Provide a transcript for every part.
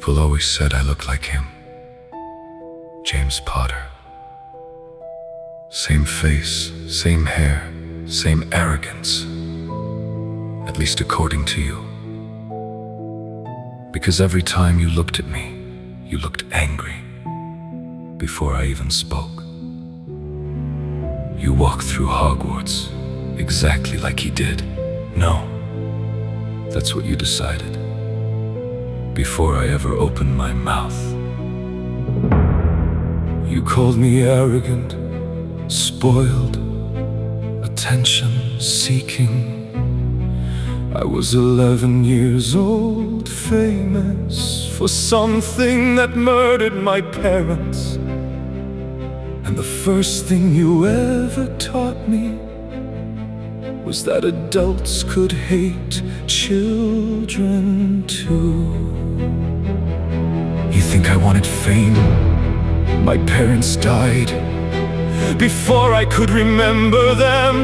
People always said I looked like him. James Potter. Same face, same hair, same arrogance. At least according to you. Because every time you looked at me, you looked angry. Before I even spoke. You walked through Hogwarts exactly like he did. No, that's what you decided. Before I ever opened my mouth. You called me arrogant, spoiled, attention-seeking. I was 11 years old, famous for something that murdered my parents. And the first thing you ever taught me was that adults could hate children too. You think I wanted fame? My parents died before I could remember them.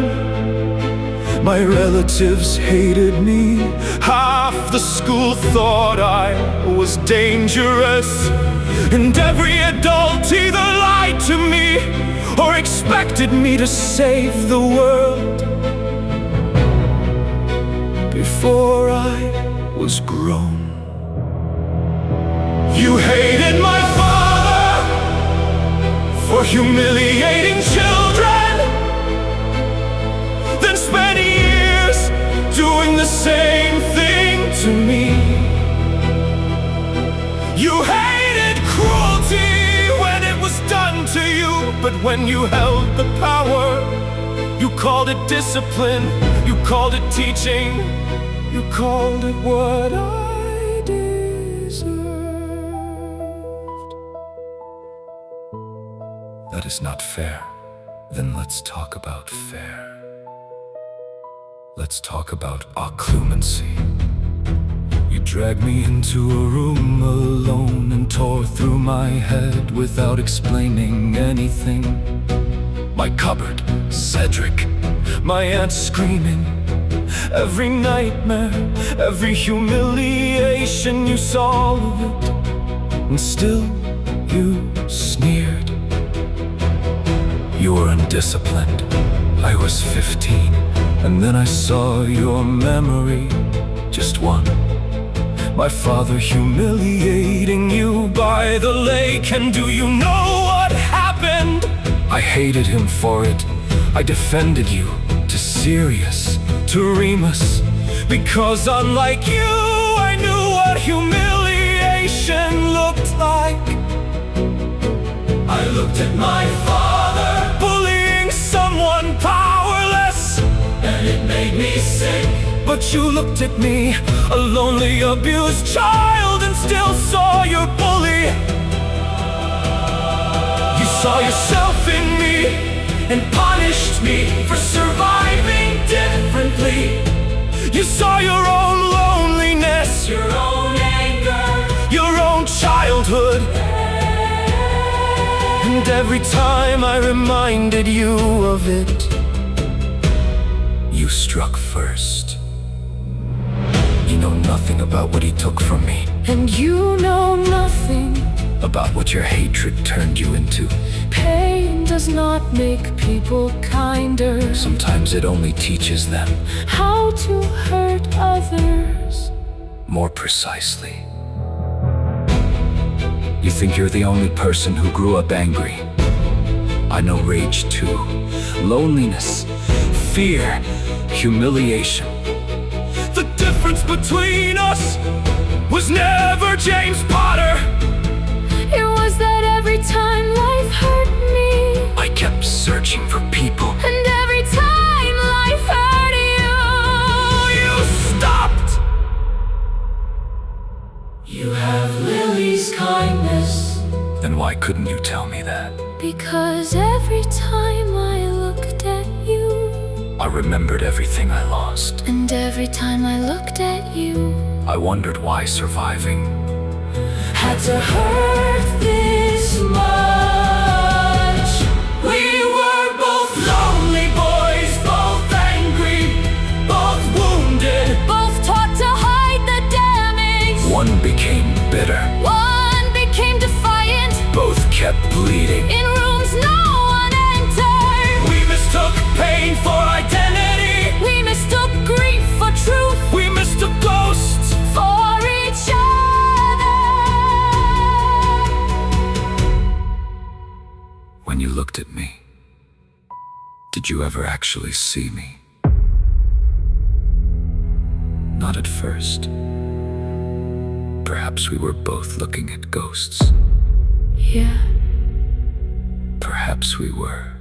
My relatives hated me. Half the school thought I was dangerous. And every adult either lied to me or expected me to save the world. Before I was grown. You hated my father for humiliating children, then spent years doing the same thing to me. You hated cruelty when it was done to you, but when you held the power, you called it discipline, you called it teaching, you called it what I deserved. That is not fair. Then let's talk about fair. Let's talk about occlumency. You dragged me into a room alone and tore through my head without explaining anything. My cupboard, Cedric, my aunt screaming. Every nightmare, every humiliation, you saw all of it. And still you sneered. You were undisciplined. I was 15. And then I saw your memory, just one. My father humiliating you by the lake. And do you know what happened? I hated him for it. I defended you to Sirius, to Remus, because unlike you, I knew what humiliation looked like. I looked at my father bullying someone powerless, and it made me sick. But you looked at me, a lonely, abused child, and still saw your bully. You saw yourself in me and punished me for surviving differently. You saw your own loneliness, your own anger, your own childhood. And every time I reminded you of it, you struck first. You know nothing about what he took from me. And you know nothing about what your hatred turned you into. Pain does not make people kinder. Sometimes it only teaches them how to hurt others more precisely. You think you're the only person who grew up angry. I know rage too. Loneliness, fear, humiliation. The difference between us was never James Potter. It was that every time life hurt me, I kept searching for people. and every time life hurt you, You stopped. you have Lily's kindness. Then why couldn't you tell me that? Because every time I looked at you, I remembered everything I lost. and every time I looked at you, I wondered why surviving had to hurt this much. We were both lonely boys, both angry, both wounded. Both taught to hide the damage. One became bitter. bleeding. In rooms no one entered. We mistook pain for identity. We mistook grief for truth. We mistook ghosts For each other. When you looked at me, did you ever actually see me? Not at first. Perhaps we were both looking at ghosts. Yeah. Perhaps we were.